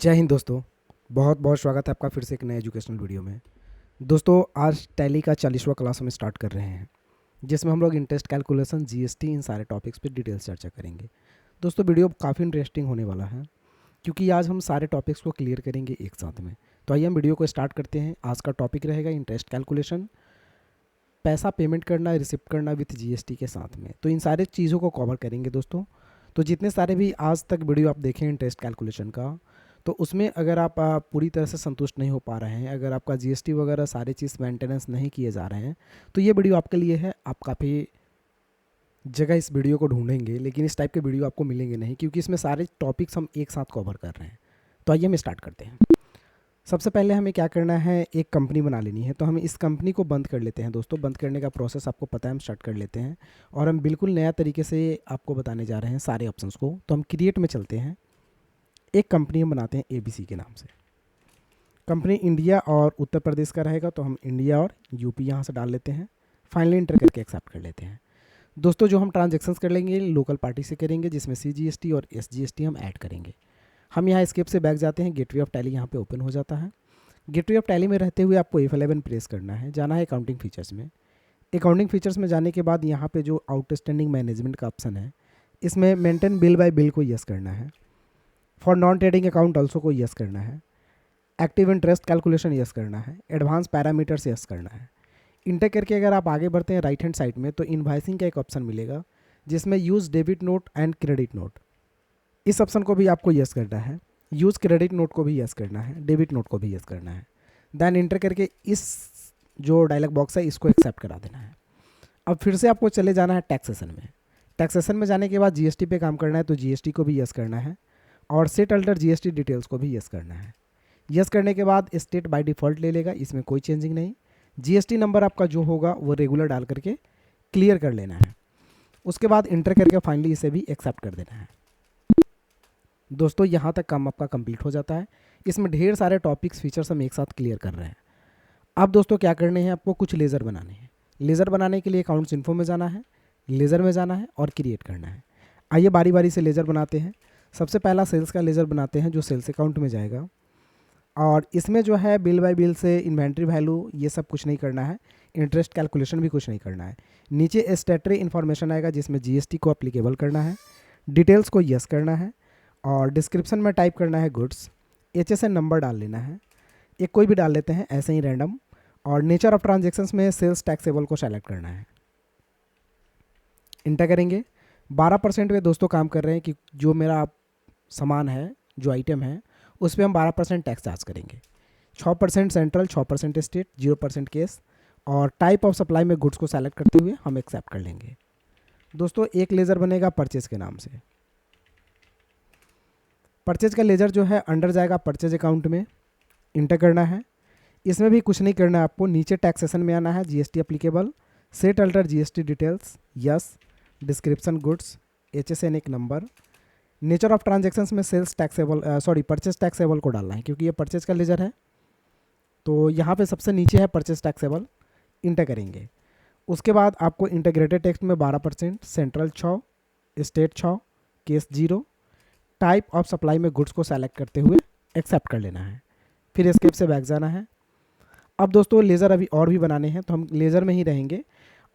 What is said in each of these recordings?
जय हिंद दोस्तों। बहुत बहुत स्वागत है आपका फिर से एक नए एजुकेशनल वीडियो में। दोस्तों आज टैली का 40वां क्लास हम स्टार्ट कर रहे हैं, जिसमें हम लोग इंटरेस्ट कैलकुलेशन, जीएसटी, इन सारे टॉपिक्स पे डिटेल्स चर्चा करेंगे। दोस्तों वीडियो काफ़ी इंटरेस्टिंग होने वाला है, क्योंकि आज हम सारे टॉपिक्स को क्लियर करेंगे एक साथ में। तो आइए हम वीडियो को स्टार्ट करते हैं। आज का टॉपिक रहेगा इंटरेस्ट कैलकुलेशन, पैसा पेमेंट करना, रिसिप्ट करना विथ जीएसटी के साथ में। तो इन सारे चीज़ों को कवर करेंगे दोस्तों। तो जितने सारे भी आज तक वीडियो आप देखें इंटरेस्ट कैलकुलेशन का, तो उसमें अगर आप पूरी तरह से संतुष्ट नहीं हो पा रहे हैं, अगर आपका जीएसटी वगैरह सारी चीज़ मेंटेनेंस नहीं किए जा रहे हैं, तो ये वीडियो आपके लिए है। आप काफ़ी जगह इस वीडियो को ढूंढेंगे, लेकिन इस टाइप के वीडियो आपको मिलेंगे नहीं, क्योंकि इसमें सारे टॉपिक्स हम एक साथ कवर कर रहे हैं। तो आइए हम स्टार्ट करते हैं। सबसे पहले हमें क्या करना है, एक कंपनी बना लेनी है। तो हम इस कंपनी को बंद कर लेते हैं दोस्तों। बंद करने का प्रोसेस आपको पता है, हम स्टार्ट कर लेते हैं। और हम बिल्कुल नया तरीके से आपको बताने जा रहे हैं सारे ऑप्शंस को। तो हम क्रिएट में चलते हैं, एक कंपनी हम बनाते हैं एबीसी के नाम से। कंपनी इंडिया और उत्तर प्रदेश का रहेगा, तो हम इंडिया और यूपी यहाँ से डाल लेते हैं। फाइनली इंटर करके एक्सेप्ट कर लेते हैं। दोस्तों जो हम ट्रांजेक्शन्स कर लेंगे लोकल पार्टी से करेंगे, जिसमें सीजीएसटी और एसजीएसटी हम ऐड करेंगे। हम यहाँ स्केप से बैक जाते हैं, गेटवे ऑफ टैली यहाँ पे ओपन हो जाता है। गेटवे ऑफ टैली में रहते हुए आपको F11 प्रेस करना है, जाना है अकाउंटिंग फीचर्स में। अकाउंटिंग फीचर्स में जाने के बाद यहाँ पे जो आउटस्टैंडिंग मैनेजमेंट का ऑप्शन है, इसमें मेंटेन बिल बाय बिल को यस करना है। For non trading account also को यस करना है। एक्टिव इंटरेस्ट कैलकुलेशन यस करना है। एडवांस पैरामीटर्स यस करना है। इंटर करके अगर आप आगे बढ़ते हैं राइट हैंड साइड में, तो इनवाइसिंग का एक ऑप्शन मिलेगा, जिसमें use debit note and credit note, इस ऑप्शन को भी आपको यस करना है। यूज़ क्रेडिट नोट को भी यस करना है, डेबिट नोट को भी यस करना है। देन इंटर करके इस जो डायलॉग बॉक्स है इसको एक्सेप्ट करा देना है। अब फिर से आपको चले जाना है टैक्सेशन में। टैक्सेशन में जाने के बाद जीएसटी पे काम करना है, तो जीएसटी को भी यस करना है। और सेट अल्टर जीएसटी डिटेल्स को भी यस करना है। यस करने के बाद स्टेट बाय डिफ़ॉल्ट ले लेगा, इसमें कोई चेंजिंग नहीं। जीएसटी नंबर आपका जो होगा वो रेगुलर डाल करके क्लियर कर लेना है। उसके बाद इंटर करके फाइनली इसे भी एक्सेप्ट कर देना है। दोस्तों यहाँ तक काम आपका कंप्लीट हो जाता है। इसमें ढेर सारे टॉपिक्स फीचर्स हम एक साथ क्लियर कर रहे हैं। अब दोस्तों क्या करने हैं, आपको कुछ लेज़र बनाने हैं। लेज़र बनाने के लिए अकाउंट्स इन्फो में जाना है, लेज़र में जाना है और क्रिएट करना है। आइए बारी बारी से लेज़र बनाते हैं। सबसे पहला सेल्स का लेज़र बनाते हैं, जो सेल्स अकाउंट में जाएगा। और इसमें जो है बिल बाय बिल से इन्वेंट्री वैल्यू ये सब कुछ नहीं करना है, इंटरेस्ट कैलकुलेशन भी कुछ नहीं करना है। नीचे स्टेटरी इन्फॉर्मेशन आएगा, जिसमें जीएसटी को अप्लीकेबल करना है, डिटेल्स को यस करना है। और डिस्क्रिप्शन में टाइप करना है गुड्स, एचएसएन नंबर डाल लेना है, एक कोई भी डाल लेते हैं ऐसे ही रैंडम। और नेचर ऑफ ट्रांजेक्शन्स में सेल्स टैक्सेबल को सेलेक्ट करना है। इंटर करेंगे। 12% पे दोस्तों काम कर रहे हैं कि जो मेरा सामान है, जो आइटम है, उस पर हम 12% टैक्स चार्ज करेंगे। 6% सेंट्रल, 6% स्टेट, 0% केस। और टाइप ऑफ सप्लाई में गुड्स को सेलेक्ट करते हुए हम एक्सेप्ट कर लेंगे। दोस्तों एक लेज़र बनेगा परचेज के नाम से। परचेज का लेज़र जो है अंडर जाएगा परचेज अकाउंट में, इंटर करना है। इसमें भी कुछ नहीं करना है आपको, नीचे टैक्सेशन में आना है, GST applicable, set alter GST details yes, description goods, HSN एक नंबर। नेचर ऑफ ट्रांजेक्शन्स में सेल्स टैक्सेबल परचेज टैक्सेबल को डालना है, क्योंकि ये परचेज का लेजर है। तो यहाँ पे सबसे नीचे है परचेज टैक्सेबल, इंटर करेंगे। उसके बाद आपको इंटीग्रेटेड टेक्स्ट में 12%, central 6, state 6, case 0, type of supply में गुड्स को सेलेक्ट करते हुए एक्सेप्ट कर लेना है। फिर एस्केप से बैक जाना है। अब दोस्तों लेज़र अभी और भी बनाने हैं, तो हम लेज़र में ही रहेंगे।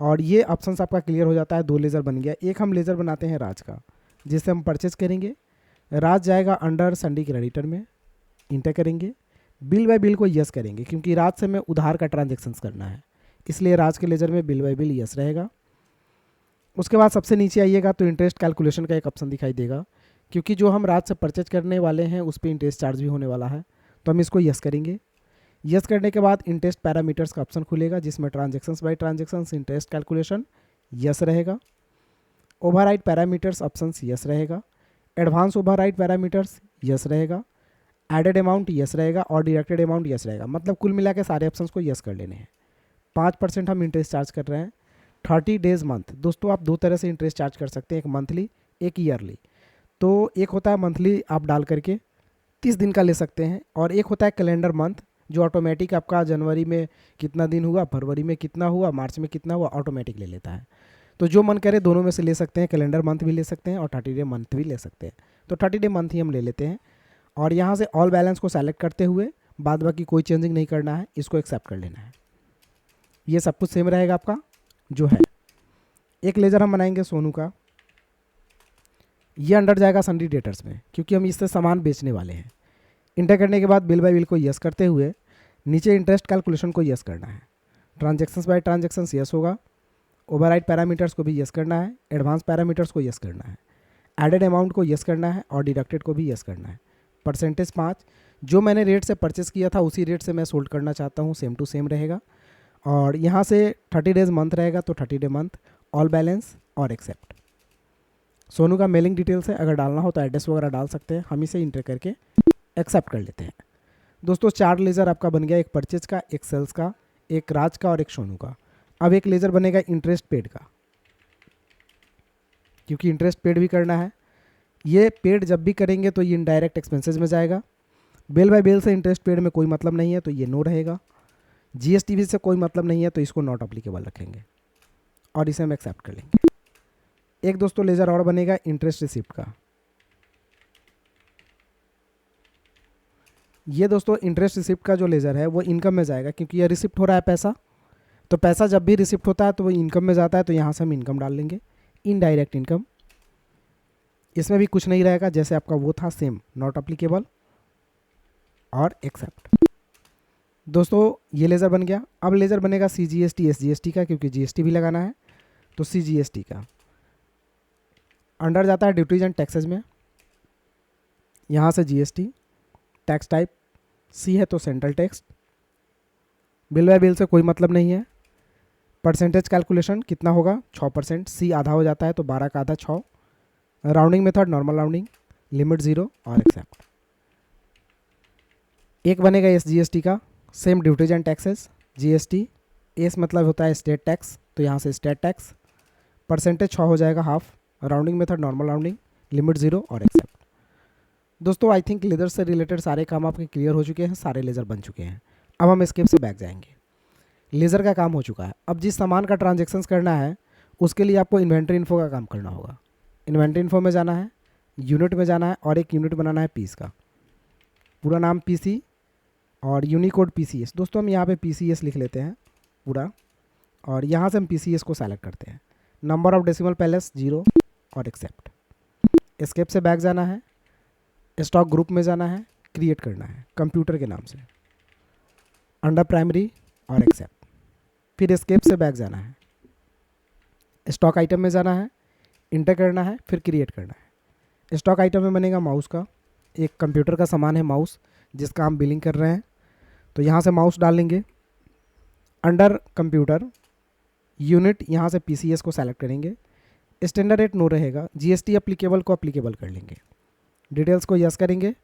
और ये ऑप्शंस आपका क्लियर हो जाता है, 2 लेज़र बन गया। एक हम लेज़र बनाते हैं राज का, जिससे हम परचेज करेंगे। राज जाएगा अंडर संडी क्रेडिटर में, इंटर करेंगे। बिल बाय बिल को यस करेंगे, क्योंकि राज से हमें उधार का ट्रांजेक्शन्स करना है, इसलिए राज के लेज़र में बिल बाय बिल यस रहेगा। उसके बाद सबसे नीचे आइएगा तो इंटरेस्ट कैलकुलेशन का एक ऑप्शन दिखाई देगा, क्योंकि जो हम राज से परचेज करने वाले हैं उस पर इंटरेस्ट चार्ज भी होने वाला है, तो हम इसको यस करेंगे। यस करने के बाद इंटरेस्ट पैरामीटर्स का ऑप्शन खुलेगा, जिसमें transactions by transactions, interest calculation yes रहेगा। ओवरराइड पैरामीटर्स ऑप्शंस यस रहेगा। एडवांस ओवरराइड पैरामीटर्स यस रहेगा। एडेड अमाउंट यस रहेगा और डिडक्टेड अमाउंट यस रहेगा। मतलब कुल मिला के सारे ऑप्शंस को यस कर लेने हैं। 5% हम इंटरेस्ट चार्ज कर रहे हैं। 30 डेज मंथ। दोस्तों आप 2 तरह से इंटरेस्ट चार्ज कर सकते हैं, एक मंथली, एक ईयरली। तो एक होता है मंथली, आप डाल करके 30 दिन का ले सकते हैं, और एक होता है कैलेंडर मंथ, जो ऑटोमेटिक आपका जनवरी में कितना दिन हुआ, फरवरी में कितना हुआ, मार्च में कितना हुआ, ऑटोमेटिक ले लेता है। तो जो मन करे दोनों में से ले सकते हैं, कैलेंडर मंथ भी ले सकते हैं और 30 डे मंथ भी ले सकते हैं। तो 30 डे मंथ ही हम ले लेते हैं। और यहाँ से ऑल बैलेंस को सेलेक्ट करते हुए बाद बाकी कोई चेंजिंग नहीं करना है, इसको एक्सेप्ट कर लेना है। ये सब कुछ सेम रहेगा आपका जो है। एक लेज़र हम बनाएंगे सोनू का, ये अंडर जाएगा सन्ड्री डेटर्स में क्योंकि हम इससे सामान बेचने वाले हैं। इंटर करने के बाद बिल बाय बिल को यस करते हुए नीचे इंटरेस्ट कैलकुलेशन को यस करना है। ट्रांजेक्शन्स बाय ट्रांजेक्शन्स यस होगा। ओवरराइड पैरामीटर्स को भी यस करना है। एडवांस पैरामीटर्स को यस करना है। एडेड अमाउंट को यस करना है और डिडक्टेड को भी यस करना है। परसेंटेज 5, जो मैंने रेट से परचेस किया था उसी रेट से मैं सोल्ड करना चाहता हूँ, सेम टू सेम रहेगा। और यहाँ से 30 डेज मंथ रहेगा तो 30 डे मंथ, ऑल बैलेंस और एक्सेप्ट। सोनू का मेलिंग डिटेल्स है, अगर डालना हो तो एड्रेस वगैरह डाल सकते हैं, हम इसे इंटर करके एक्सेप्ट कर लेते हैं। दोस्तों 4 लेज़र आपका बन गया, एक परचेज का, एक सेल्स का, एक राज का और एक सोनू का। अब एक लेज़र बनेगा इंटरेस्ट पेड का, क्योंकि इंटरेस्ट पेड भी करना है। ये पेड जब भी करेंगे तो ये इनडायरेक्ट एक्सपेंसेस में जाएगा। बिल बाय बिल से इंटरेस्ट पेड में कोई मतलब नहीं है तो ये नो रहेगा। जीएसटी से कोई मतलब नहीं है तो इसको नॉट अप्लीकेबल रखेंगे और इसे हम एक्सेप्ट कर लेंगे। एक दोस्तों लेज़र और बनेगा इंटरेस्ट रिसिप्ट का। ये दोस्तों इंटरेस्ट रिसिप्ट का जो लेज़र है वो इनकम में जाएगा, क्योंकि ये रिसिप्ट हो रहा है पैसा, तो पैसा जब भी रिसिप्ट होता है तो वो इनकम में जाता है, तो यहाँ से हम इनकम डाल लेंगे, इनडायरेक्ट इनकम। इसमें भी कुछ नहीं रहेगा, जैसे आपका वो था सेम, नॉट अप्लीकेबल और एक्सेप्ट। दोस्तों ये लेज़र बन गया। अब लेज़र बनेगा CGST SGST का, क्योंकि GST भी लगाना है, तो CGST का अंडर जाता है ड्यूटीज एंड टैक्सेज में। यहाँ से GST, टैक्स टाइप C है तो central tax. Bill bye bill से कोई मतलब नहीं है। परसेंटेज कैलकुलेशन कितना होगा, 6%। C आधा हो जाता है तो 12 का आधा 6। Rounding method normal rounding, limit 0 और एक्सेप्ट। एक बनेगा SGST का, same duties and taxes. GST S मतलब होता है स्टेट टैक्स, तो यहाँ से स्टेट टैक्स। परसेंटेज 6 हो जाएगा half. Rounding method normal rounding, limit 0 और एक्सेप्ट। दोस्तों आई थिंक लेज़र से रिलेटेड सारे काम आपके क्लियर हो चुके हैं, सारे लेज़र बन चुके हैं। अब हम एस्केप से बैक जाएंगे। लेज़र का काम हो चुका है। अब जिस सामान का ट्रांजेक्शन्स करना है उसके लिए आपको इन्वेंट्री इन्फो का काम करना होगा। इन्वेंट्री इन्फो में जाना है, यूनिट में जाना है और एक यूनिट बनाना है पीस का। पूरा नाम PC और यूनिकोड PCS। दोस्तों हम यहाँ पे PCS लिख लेते हैं पूरा, और यहाँ से हम PCS को सेलेक्ट करते हैं। नंबर ऑफ डेसिमल पैलेस 0 और एक्सेप्ट। एस्केप से बैक जाना है, स्टॉक ग्रुप में जाना है, क्रिएट करना है कंप्यूटर के नाम से, अंडर प्राइमरी और एक्सेप्ट। फिर एस्केप से बैक जाना है, स्टॉक आइटम में जाना है, इंटर करना है, फिर क्रिएट करना है। स्टॉक आइटम में बनेगा माउस का, एक कंप्यूटर का सामान है माउस जिसका हम बिलिंग कर रहे हैं, तो यहाँ से माउस डाल लेंगे। अंडर कंप्यूटर यूनिट यहाँ से PCS को सेलेक्ट करेंगे। स्टैंडर्ड रेट नो रहेगा, GST अप्लीकेबल को अप्लीकेबल कर लेंगे। डिटेल्स को यस करेंगे।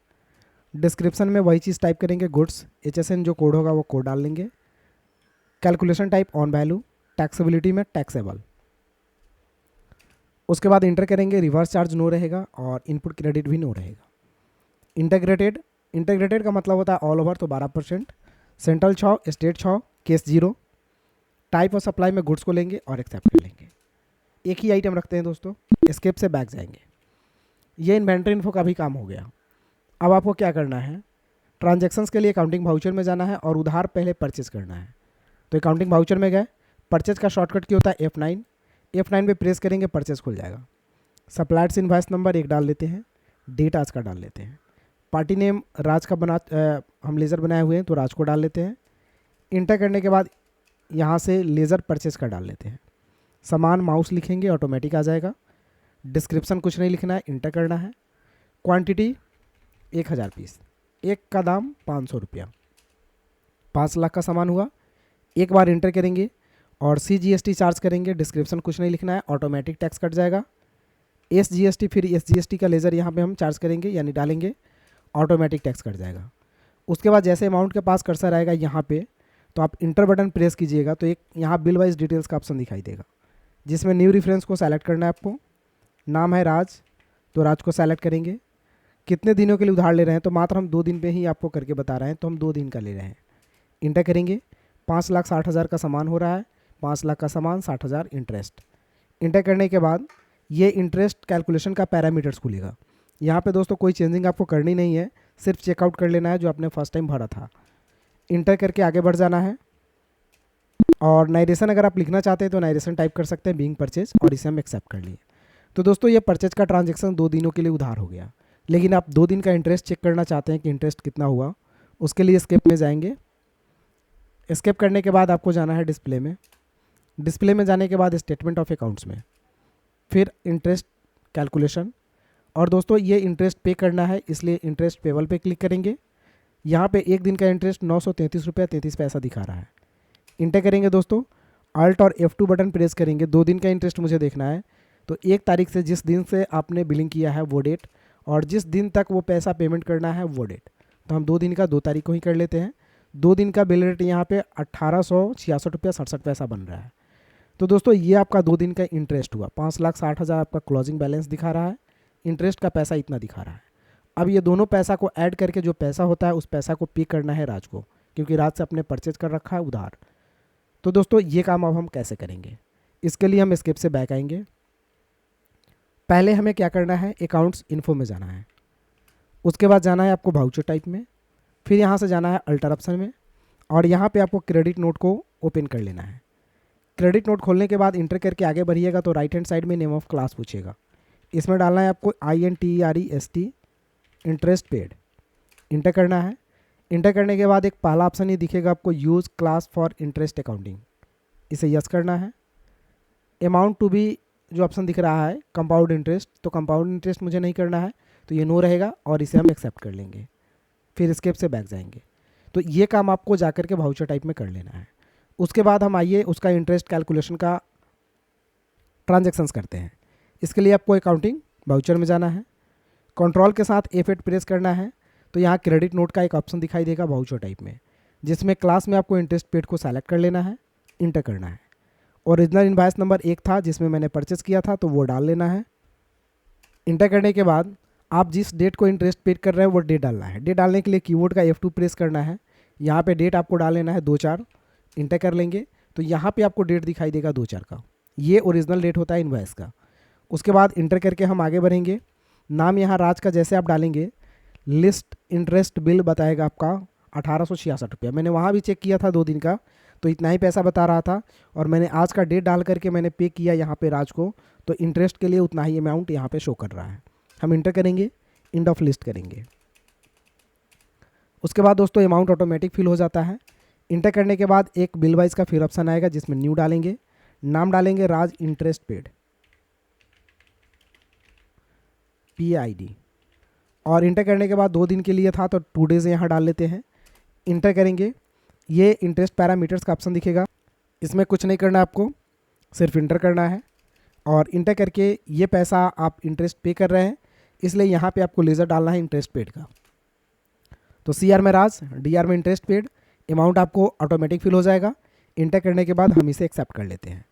डिस्क्रिप्शन में वही चीज़ टाइप करेंगे, गुड्स HSN जो कोड होगा वो कोड डाल लेंगे। Calculation type on value, taxability में टैक्सेबल। उसके बाद इंटर करेंगे, रिवर्स चार्ज नो रहेगा और इनपुट क्रेडिट भी नो रहेगा। इंटीग्रेटेड का मतलब होता है ऑल ओवर, तो 12%। Central 6, state 6, case 0। Type of supply में गुड्स को लेंगे और एक्सेप्ट कर लेंगे। एक ही आइटम रखते हैं दोस्तों। एस्केप से बैक जाएंगे। ये इन्वेंट्री इन्फो का भी काम हो गया। अब आपको क्या करना है, ट्रांजैक्शंस के लिए अकाउंटिंग वाउचर में जाना है और उधार पहले परचेज करना है। तो अकाउंटिंग वाउचर में गए, परचेज का शॉर्टकट क्या होता है F9। F9 पे प्रेस करेंगे, परचेज खुल जाएगा। सप्लायर्स इनवॉइस नंबर 1 डाल लेते हैं, डेट आज का डाल लेते हैं। पार्टी नेम राज का हम लेज़र बनाए हुए हैं तो राज को डाल लेते हैं। इंटर करने के बाद यहाँ से लेज़र परचेज का डाल लेते हैं। सामान माउस लिखेंगे, ऑटोमेटिक आ जाएगा। डिस्क्रिप्शन कुछ नहीं लिखना है, इंटर करना है। क्वांटिटी 1000 पीस, एक का दाम 500 रुपया, 5 लाख का सामान हुआ। एक बार इंटर करेंगे और CGST चार्ज करेंगे। डिस्क्रिप्शन कुछ नहीं लिखना है, ऑटोमेटिक टैक्स कट जाएगा। SGST फिर SGST का लेज़र यहाँ पे हम चार्ज करेंगे यानी डालेंगे, ऑटोमेटिक टैक्स कट जाएगा। उसके बाद जैसे अमाउंट के पास कर्सर आएगा यहाँ पे, तो आप इंटर बटन प्रेस कीजिएगा तो एक यहाँ बिल वाइज डिटेल्स का ऑप्शन दिखाई देगा, जिसमें न्यू रेफरेंस को सेलेक्ट करना है आपको। नाम है राज, तो राज को सेलेक्ट करेंगे। कितने दिनों के लिए उधार ले रहे हैं, तो मात्र हम 2 दिन पे ही आपको करके बता रहे हैं, तो हम 2 दिन का ले रहे हैं। इंटर करेंगे। 5,60,000 का सामान हो रहा है, 5 लाख का सामान, 60,000 इंटरेस्ट। इंटर करने के बाद ये इंटरेस्ट कैलकुलेशन का पैरामीटर्स खुलेगा। यहाँ पे दोस्तों कोई चेंजिंग आपको करनी नहीं है, सिर्फ चेकआउट कर लेना है जो आपने फर्स्ट टाइम भरा था। इंटर करके आगे बढ़ जाना है। और नाइरेशन अगर आप लिखना चाहते हैं तो नाइरेशन टाइप कर सकते हैं बीइंग परचेज, और इसे हम एक्सेप्ट कर लिए। तो दोस्तों ये परचेज का ट्रांजेक्शन 2 दिनों के लिए उधार हो गया। लेकिन आप 2 दिन का इंटरेस्ट चेक करना चाहते हैं कि इंटरेस्ट कितना हुआ, उसके लिए एस्केप में जाएंगे। एस्केप करने के बाद आपको जाना है डिस्प्ले में। डिस्प्ले में जाने के बाद स्टेटमेंट ऑफ अकाउंट्स में, फिर इंटरेस्ट कैलकुलेशन। और दोस्तों ये इंटरेस्ट पे करना है, इसलिए इंटरेस्ट पेबल पे क्लिक करेंगे। यहाँ पे एक दिन का इंटरेस्ट 933 रुपया 33 पैसा दिखा रहा है। इंटर करेंगे दोस्तों, अल्ट और F2 बटन प्रेस करेंगे। 2 दिन का इंटरेस्ट मुझे देखना है, तो 1 तारीख से जिस दिन से आपने बिलिंग किया है वो डेट, और जिस दिन तक वो पैसा पेमेंट करना है वो डेट। तो हम 2 दिन का 2 तारीख को ही कर लेते हैं। 2 दिन का बिल रेट यहाँ पे 1866 रुपया 67 पैसा बन रहा है। तो दोस्तों ये आपका 2 दिन का इंटरेस्ट हुआ। 5,60,000 आपका क्लोजिंग बैलेंस दिखा रहा है, इंटरेस्ट का पैसा इतना दिखा रहा है। अब ये दोनों पैसा को ऐड करके जो पैसा होता है उस पैसा को पे करना है राज को, क्योंकि राज से अपने परचेज कर रखा है उधार। तो दोस्तों ये काम अब हम कैसे करेंगे, इसके लिए हम स्किप से बैक आएंगे। पहले हमें क्या करना है, अकाउंट्स इन्फो में जाना है। उसके बाद जाना है आपको वाउचर टाइप में, फिर यहाँ से जाना है अल्टर ऑप्शन में, और यहाँ पे आपको क्रेडिट नोट को ओपन कर लेना है। क्रेडिट नोट खोलने के बाद इंटर करके आगे बढ़िएगा तो राइट हैंड साइड में नेम ऑफ क्लास पूछेगा। इसमें डालना है आपको INTEREST इंटरेस्ट पेड। इंटर करना है। इंटर करने के बाद एक पहला ऑप्शन ही दिखेगा आपको, use class for interest accounting, इसे यस करना है। अमाउंट टू बी जो ऑप्शन दिख रहा है कंपाउंड इंटरेस्ट, तो कंपाउंड इंटरेस्ट मुझे नहीं करना है, तो ये नो रहेगा और इसे हम एक्सेप्ट कर लेंगे। फिर स्केप से बैक जाएंगे। तो ये काम आपको जाकर के वाउचर टाइप में कर लेना है। उसके बाद हम आइए उसका इंटरेस्ट कैलकुलेशन का ट्रांजेक्शन्स करते हैं। इसके लिए आपको अकाउंटिंग वाउचर में जाना है, कंट्रोल के साथ F8 प्रेस करना है। तो यहाँ क्रेडिट नोट का एक ऑप्शन दिखाई देगा वाउचर टाइप में, जिसमें क्लास में आपको इंटरेस्ट पेड को सेलेक्ट कर लेना है, इंटर करना है। ओरिजिनल इनवॉइस नंबर 1 था जिसमें मैंने परचेस किया था, तो वो डाल लेना है। इंटर करने के बाद आप जिस डेट को इंटरेस्ट पेड कर रहे हैं वो डेट डालना है। डेट डालने के लिए कीबोर्ड का F2 प्रेस करना है। यहाँ पे डेट आपको डाल लेना है 2/4। इंटर कर लेंगे तो यहाँ पे आपको डेट दिखाई देगा 2/4 का, ये ओरिजिनल डेट होता है इनवॉइस का। उसके बाद इंटर करके हम आगे बढ़ेंगे। नाम यहाँ राज का जैसे आप डालेंगे, लिस्ट इंटरेस्ट बिल बताएगा आपका 1866 रुपया। मैंने वहाँ भी चेक किया था 2 दिन का, तो इतना ही पैसा बता रहा था, और मैंने आज का डेट डाल करके मैंने पे किया यहाँ पे राज को, तो इंटरेस्ट के लिए उतना ही अमाउंट यहाँ पे शो कर रहा है। हम इंटर करेंगे, एंड ऑफ लिस्ट करेंगे। उसके बाद दोस्तों अमाउंट ऑटोमेटिक फिल हो जाता है। इंटर करने के बाद एक बिल वाइज का फिर ऑप्शन आएगा जिसमें न्यू डालेंगे, नाम डालेंगे राज इंटरेस्ट पेड PID, और इंटर करने के बाद 2 दिन के लिए था तो 2 डेज यहाँ डाल लेते हैं। इंटर करेंगे, ये इंटरेस्ट पैरामीटर्स का ऑप्शन दिखेगा, इसमें कुछ नहीं करना आपको, सिर्फ इंटर करना है। और इंटर करके ये पैसा आप इंटरेस्ट पे कर रहे हैं, इसलिए यहाँ पे आपको लेज़र डालना है इंटरेस्ट पेड का। तो CR में राज, DR में इंटरेस्ट पेड, अमाउंट आपको ऑटोमेटिक फिल हो जाएगा। इंटर करने के बाद हम इसे एक्सेप्ट कर लेते हैं।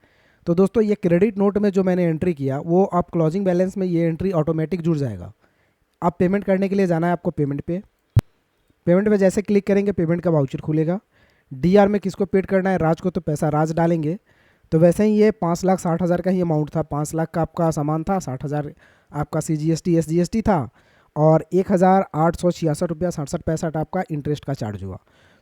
तो दोस्तों ये क्रेडिट नोट में जो मैंने एंट्री किया वो आप क्लोजिंग बैलेंस में ये एंट्री ऑटोमेटिक जुड़ जाएगा। आप पेमेंट करने के लिए जाना है आपको पेमेंट पे। पेमेंट पे जैसे क्लिक करेंगे पेमेंट का वाउचर खुलेगा। DR में किसको पेड करना है, राज को, तो पैसा राज डालेंगे। तो वैसे ही ये 5,60,000 का ही अमाउंट था, 5 लाख का आपका सामान था, 60,000 आपका CGST SGST था, और 1,866 रुपया 67 पैसा आपका इंटरेस्ट का चार्ज हुआ।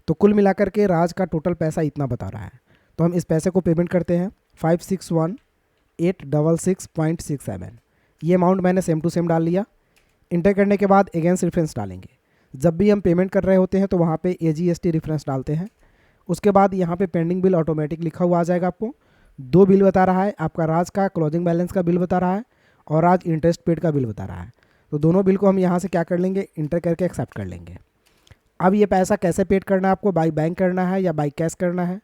तो कुल मिलाकर के राज का टोटल पैसा इतना बता रहा है। तो हम इस पैसे को पेमेंट करते हैं 561,866.67। ये अमाउंट मैंने सेम टू सेम डाल लिया। इंटर करने के बाद अगेंस्ट रेफरेंस डालेंगे। जब भी हम पेमेंट कर रहे होते हैं तो वहाँ पे AGST रेफरेंस डालते हैं। उसके बाद यहाँ पे पेंडिंग बिल ऑटोमेटिक लिखा हुआ आ जाएगा। आपको 2 बिल बता रहा है, आपका राज का क्लोजिंग बैलेंस का बिल बता रहा है और राज इंटरेस्ट पेड का बिल बता रहा है। तो दोनों बिल को हम यहाँ से क्या कर लेंगे, इंटर करके एक्सेप्ट कर लेंगे। अब ये पैसा कैसे पेड करना है, आपको बाई बैंक करना है या बाई कैश करना है।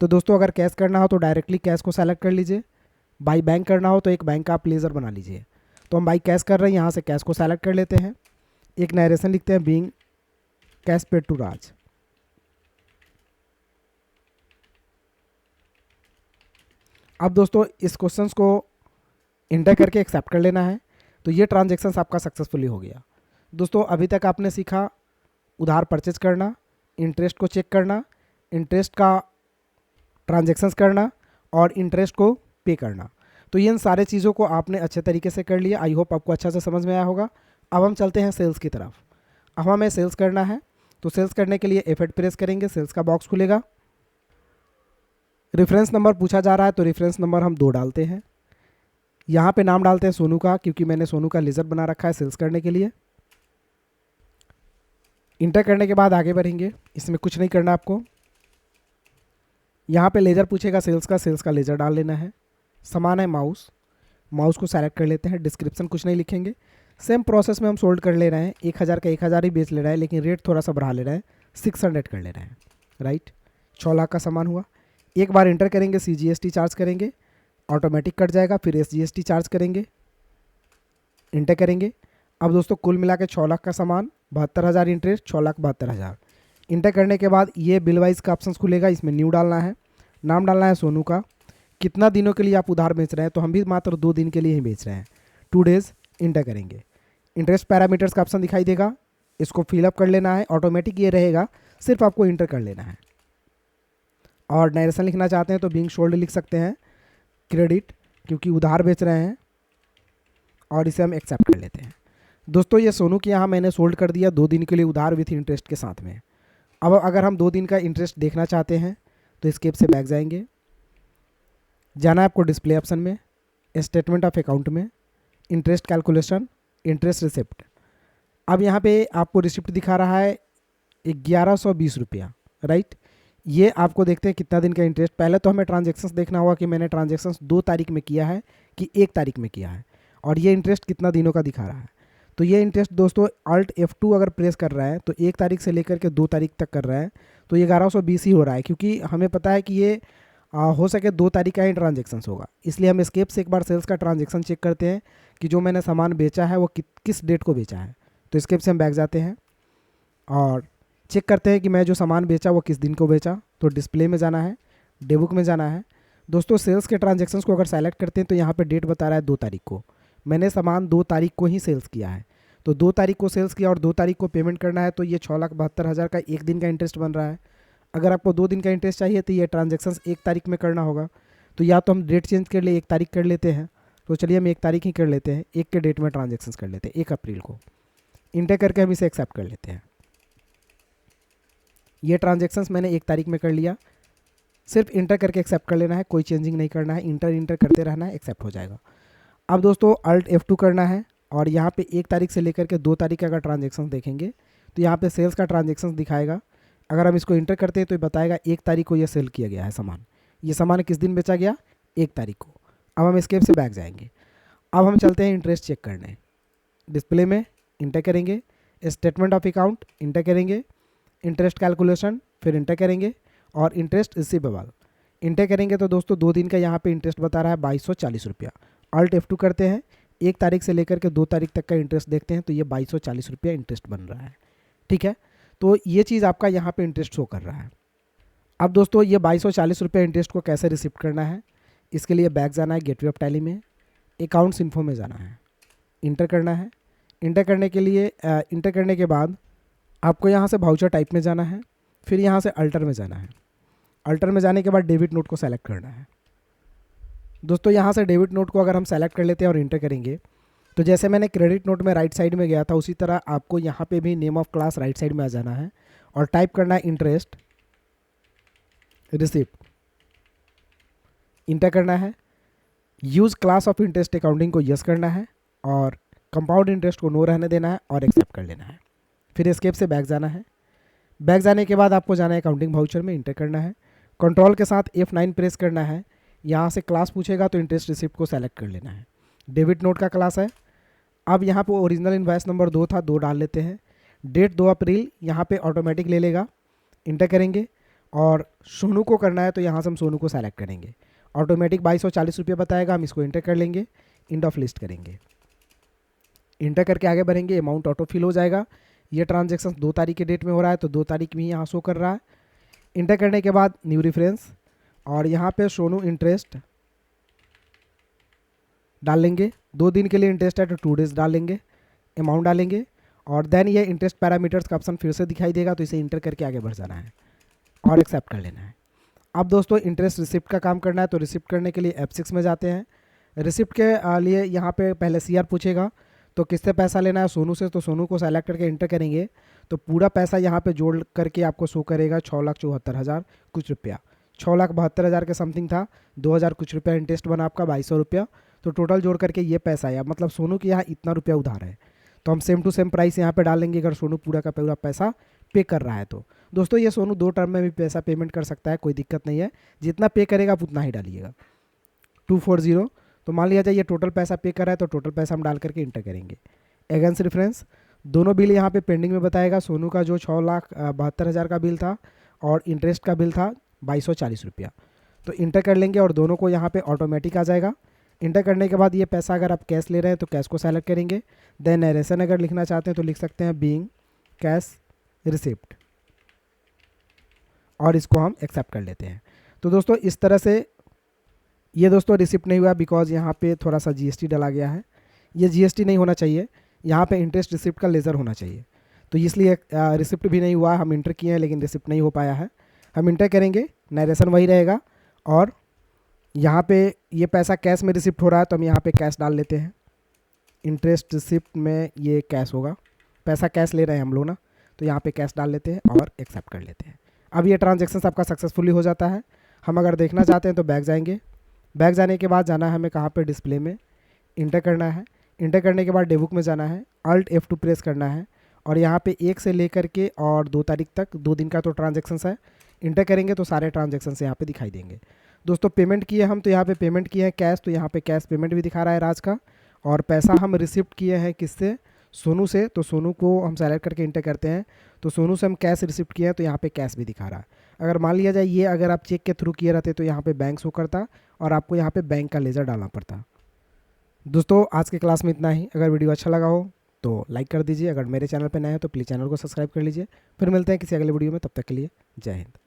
तो दोस्तों अगर कैश करना हो तो डायरेक्टली कैश को सेलेक्ट कर लीजिए, बाई बैंक करना हो तो एक बैंक का आप लेज़र बना लीजिए। तो हम बाई कैश कर रहे हैं, यहाँ से कैश को सेलेक्ट कर लेते हैं, एक नरेशन लिखते हैं बीइंग कैश पेड टू राज। अब दोस्तों इस क्वेश्चंस को इंटर करके एक्सेप्ट कर लेना है। तो ये ट्रांजेक्शन्स आपका सक्सेसफुली हो गया। दोस्तों अभी तक आपने सीखा उधार परचेज करना, इंटरेस्ट को चेक करना, इंटरेस्ट का ट्रांजेक्शन्स करना और इंटरेस्ट को पे करना। तो इन सारे चीज़ों को आपने अच्छे तरीके से कर लिया। आई होप आपको अच्छा से समझ में आया होगा। अब हम चलते हैं सेल्स की तरफ। अब हमें सेल्स करना है, तो सेल्स करने के लिए F8 प्रेस करेंगे, सेल्स का बॉक्स खुलेगा। रेफरेंस नंबर पूछा जा रहा है, तो रेफरेंस नंबर हम 2 डालते हैं। यहाँ पे नाम डालते हैं सोनू का, क्योंकि मैंने सोनू का लेज़र बना रखा है सेल्स करने के लिए। इंटर करने के बाद आगे बढ़ेंगे, इसमें कुछ नहीं करना आपको। यहाँ पे लेज़र पूछेगा सेल्स का लेज़र डाल लेना है। समान है माउस, माउस को सेलेक्ट कर लेते हैं। डिस्क्रिप्शन कुछ नहीं लिखेंगे, सेम प्रोसेस में हम सोल्ड कर ले रहे हैं। 1000 का 1000 ही बेच ले रहा है, लेकिन रेट थोड़ा सा बढ़ा ले रहा है, 600 कर ले रहे हैं, राइट। 6 लाख का सामान हुआ। एक बार इंटर करेंगे, CGST चार्ज करेंगे, ऑटोमेटिक कट जाएगा। फिर SGST चार्ज करेंगे, इंटर करेंगे। अब दोस्तों कुल मिला के 6 लाख का सामान, 72,000 इंटरेस्ट, 6,72,000। इंटर करने के बाद ये बिल वाइज का ऑप्शन खुलेगा, इसमें न्यू डालना है, नाम डालना है सोनू का। कितना दिनों के लिए आप उधार बेच रहे हैं, तो हम भी मात्र 2 दिन के लिए ही बेच रहे हैं, 2 डेज़। इंटर करेंगे, इंटरेस्ट पैरामीटर्स का ऑप्शन दिखाई देगा, इसको फिलअप कर लेना है। ऑटोमेटिक ये रहेगा, सिर्फ आपको इंटर कर लेना है। और नरेशन लिखना चाहते हैं तो बीइंग सोल्ड लिख सकते हैं, क्रेडिट, क्योंकि उधार बेच रहे हैं, और इसे हम एक्सेप्ट कर लेते हैं। दोस्तों ये सोनू के यहाँ मैंने सोल्ड कर दिया 2 दिन के लिए उधार विथ इंटरेस्ट के साथ में। अब अगर हम 2 दिन का इंटरेस्ट देखना चाहते हैं तो स्केप से बैक जाएंगे, जाना है आपको डिस्प्ले ऑप्शन में, स्टेटमेंट ऑफ अकाउंट में, इंटरेस्ट कैलकुलेशन, इंटरेस्ट रिसिप्ट। अब यहाँ पे आपको रिसिप्ट दिखा रहा है 1120 रुपया, राइट। ये आपको देखते हैं कितना दिन का इंटरेस्ट। पहले तो हमें ट्रांजेक्शन्स देखना होगा कि मैंने ट्रांजेक्शन्स 2 तारीख में किया है कि 1 तारीख में किया है, और ये इंटरेस्ट कितना दिनों का दिखा रहा है। तो ये इंटरेस्ट दोस्तों Alt F2 अगर प्रेस कर रहा है तो 1 तारीख से लेकर के 2 तारीख तक कर रहा है, तो ये 1120 ही हो रहा है, क्योंकि हमें पता है कि ये हो सके 2 तारीख का ही ट्रांजेक्शन्स होगा। इसलिए हम स्केप से एक बार सेल्स का ट्रांजेक्शन चेक करते हैं कि जो मैंने सामान बेचा है वो किस डेट को बेचा है। तो स्केप से हम बैक जाते हैं और चेक करते हैं कि मैं जो सामान बेचा वो किस दिन को बेचा। तो डिस्प्ले में जाना है, डेबुक में जाना है। दोस्तों सेल्स के ट्रांजेक्शन्स को अगर सेलेक्ट करते हैं तो यहाँ पे डेट बता रहा है 2 तारीख को। मैंने सामान 2 तारीख को ही सेल्स किया है, तो 2 तारीख को सेल्स किया और 2 तारीख को पेमेंट करना है, तो ये 6,72,000 का 1 दिन का इंटरेस्ट बन रहा है। अगर आपको 2 दिन का इंटरेस्ट चाहिए तो ये ट्रांजेक्शन्स 1 तारीख में करना होगा। तो या तो हम डेट चेंज कर ले 1 तारीख कर लेते हैं, तो चलिए हम 1 तारीख ही कर लेते हैं, 1 के डेट में ट्रांजेक्शन्स कर लेते हैं, 1 अप्रैल को। इंटर करके हम इसे एक्सेप्ट कर लेते हैं। ये ट्रांजेक्शन्स मैंने 1 तारीख में कर लिया, सिर्फ इंटर करके एक्सेप्ट कर लेना है, कोई चेंजिंग नहीं करना है, इंटर करते रहना है, एक्सेप्ट हो जाएगा। अब दोस्तों Alt F2 करना है, और यहाँ पे 1 तारीख से लेकर के 2 तारीख का अगर ट्रांजेक्शन देखेंगे तो यहाँ पे सेल्स का ट्रांजेक्शन दिखाएगा। अगर हम इसको इंटर करते हैं तो ये बताएगा 1 तारीख को ये सेल किया गया है सामान। ये सामान किस दिन बेचा गया, 1 तारीख को। अब हम स्केप से बैक जाएंगे। अब हम चलते हैं इंटरेस्ट चेक करने, डिस्प्ले में इंटर करेंगे, स्टेटमेंट ऑफ अकाउंट इंटर करेंगे, इंटरेस्ट कैलकुलेशन फिर इंटर करेंगे, और इंटरेस्ट रिसीवेबल इंटर करेंगे। तो दोस्तों 2 दिन का यहाँ पे इंटरेस्ट बता रहा है 2240 रुपया। Alt F2 करते हैं, 1 तारीख से लेकर के 2 तारीख तक का इंटरेस्ट देखते हैं, तो ये 2240 रुपया इंटरेस्ट बन रहा है, ठीक है। तो ये चीज़ आपका यहाँ पे इंटरेस्ट शो कर रहा है। अब दोस्तों ये 2240 रुपया इंटरेस्ट को कैसे रिसिप्ट करना है, इसके लिए बैक जाना है, गेटवे ऑफ टैली में, अकाउंट्स इन्फो में जाना है, इंटर करना है। इंटर करने के लिए इंटर करने के बाद आपको यहाँ से वाउचर टाइप में जाना है, फिर यहाँ से अल्टर में जाना है। अल्टर में जाने के बाद डेबिट नोट को सेलेक्ट करना है। दोस्तों यहाँ से डेबिट नोट को अगर हम सेलेक्ट कर लेते हैं और इंटर करेंगे, तो जैसे मैंने क्रेडिट नोट में राइट साइड में गया था, उसी तरह आपको यहाँ पे भी name of class right side में आ जाना है, और टाइप करना है इंटरेस्ट रिसिप्ट, इंटर करना है। Use class of interest accounting को यस करना है, और कंपाउंड इंटरेस्ट को नो रहने देना है, और एक्सेप्ट कर लेना है। फिर स्केप से बैक जाना है। बैक जाने के बाद आपको जाना है अकाउंटिंग वाउचर में, इंटर करना है, कंट्रोल के साथ F9 प्रेस करना है। यहाँ से क्लास पूछेगा तो इंटरेस्ट रिसिप्ट को सेलेक्ट कर लेना है, डेबिट नोट का क्लास है। अब यहाँ पे ओरिजिनल इन्वाइस नंबर 2 था, 2 डाल लेते हैं। डेट 2 अप्रैल यहाँ पे ऑटोमेटिक ले लेगा, इंटर करेंगे, और सोनू को करना है तो यहाँ से हम सोनू को सेलेक्ट करेंगे। ऑटोमेटिक 2240 रुपये बताएगा, हम इसको इंटर कर लेंगे, इंड ऑफ लिस्ट करेंगे। इंटर करके आगे बढ़ेंगे, अमाउंट ऑटो फिल हो जाएगा। ये ट्रांजेक्शन 2 तारीख के डेट में हो रहा है, तो 2 तारीख में ही यहाँ शो कर रहा है। इंटर करने के बाद न्यू रेफरेंस, और यहाँ पे सोनू इंटरेस्ट डाल लेंगे। 2 दिन के लिए इंटरेस्ट है तो 2 डेज डाल लेंगे, अमाउंट डालेंगे, और देन ये इंटरेस्ट पैरामीटर्स का ऑप्शन फिर से दिखाई देगा, तो इसे इंटर करके आगे बढ़ जाना है और एक्सेप्ट कर लेना है। अब दोस्तों इंटरेस्ट रिसिप्ट का काम करना है, तो रिसिप्ट करने के लिए F6 में जाते हैं। रिसिप्ट के लिए यहाँ पे पहले CR पूछेगा, तो किससे पैसा लेना है, सोनू से। तो सोनू को सेलेक्ट करके इंटर करेंगे तो पूरा पैसा यहाँ पे जोड़ करके आपको शो करेगा 6,74,000 कुछ रुपया। 6,72,000 के समथिंग था, 2,000 कुछ रुपया इंटरेस्ट बना आपका 2,200 रुपया। तो टोटल जोड़ करके ये पैसा आया, मतलब सोनू के यहाँ इतना रुपया उधार है। तो हम सेम टू सेम प्राइस यहाँ पे डालेंगे अगर सोनू पूरा का पूरा पैसा पे कर रहा है तो। दोस्तों ये सोनू 2 टर्म में भी पैसा पेमेंट कर सकता है, कोई दिक्कत नहीं है, जितना पे करेगा आप उतना ही डालिएगा। 240, तो मान लिया जाए ये टोटल पैसा पे कर रहा है तो टोटल पैसा हम डाल करके इंटर करेंगे। अगेंस्ट रेफरेंस दोनों बिल यहाँ पे पेंडिंग में बताएगा। सोनू का जो 6,72,000 का बिल था और इंटरेस्ट का बिल था 2,240 रुपया। तो इंटर कर लेंगे और दोनों को यहाँ पे ऑटोमेटिक आ जाएगा। इंटर करने के बाद ये पैसा अगर आप कैश ले रहे हैं तो कैश को सेलेक्ट करेंगे। देन नरेशन अगर लिखना चाहते हैं तो लिख सकते हैं बीइंग कैश रिसिप्ट, और इसको हम एक्सेप्ट कर लेते हैं। तो दोस्तों इस तरह से ये दोस्तों रिसिप्ट नहीं हुआ बिकॉज यहाँ पे थोड़ा सा जीएसटी डाला गया है। ये जीएसटी नहीं होना चाहिए, यहाँ पे इंटरेस्ट रिसिप्ट का लेज़र होना चाहिए। तो इसलिए रिसिप्ट भी नहीं हुआ, हम इंटर किए हैं लेकिन रिसिप्ट नहीं हो पाया है। हम इंटर करेंगे, नरेशन वही रहेगा, और यहाँ पे ये पैसा कैश में रिसिप्ट हो रहा है तो हम यहाँ पे कैश डाल लेते हैं। इंटरेस्ट रिसिप्ट में ये कैश होगा, पैसा कैश ले रहे हैं हम लोग ना, तो यहाँ पे कैश डाल लेते हैं और एक्सेप्ट कर लेते हैं। अब ये ट्रांजेक्शन आपका सक्सेसफुली हो जाता है। हम अगर देखना चाहते हैं तो बैक जाएंगे। बैक जाने के बाद जाना है हमें कहाँ पे, डिस्प्ले में इंटर करना है। इंटर करने के बाद डेबुक में जाना है, Alt F2 प्रेस करना है, और यहाँ पे 1 से लेकर के और 2 तारीख तक 2 दिन का तो ट्रांजेक्शन्स है। इंटर करेंगे तो सारे ट्रांजेक्शन्स यहाँ पे दिखाई देंगे। दोस्तों पेमेंट किए हम, तो यहाँ पे पेमेंट किए हैं कैश, तो यहाँ पे कैश पेमेंट भी दिखा रहा है राज का। और पैसा हम रिसिप्ट किए हैं किससे, सोनू से। तो सोनू को हम सेलेक्ट करके इंटर करते हैं, तो सोनू से हम कैश रिसिप्ट किए हैं तो यहाँ पे कैश भी दिखा रहा है। अगर मान लिया जाए ये अगर आप चेक के थ्रू किए रहते तो यहाँ पे बैंक शो करता और आपको यहाँ पे बैंक का लेज़र डालना पड़ता। दोस्तों आज के क्लास में इतना ही। अगर वीडियो अच्छा लगा हो तो लाइक कर दीजिए, अगर मेरे चैनल पर नए हैं तो प्लीज़ चैनल को सब्सक्राइब कर लीजिए। फिर मिलते हैं किसी अगले वीडियो में, तब तक के लिए जय हिंद।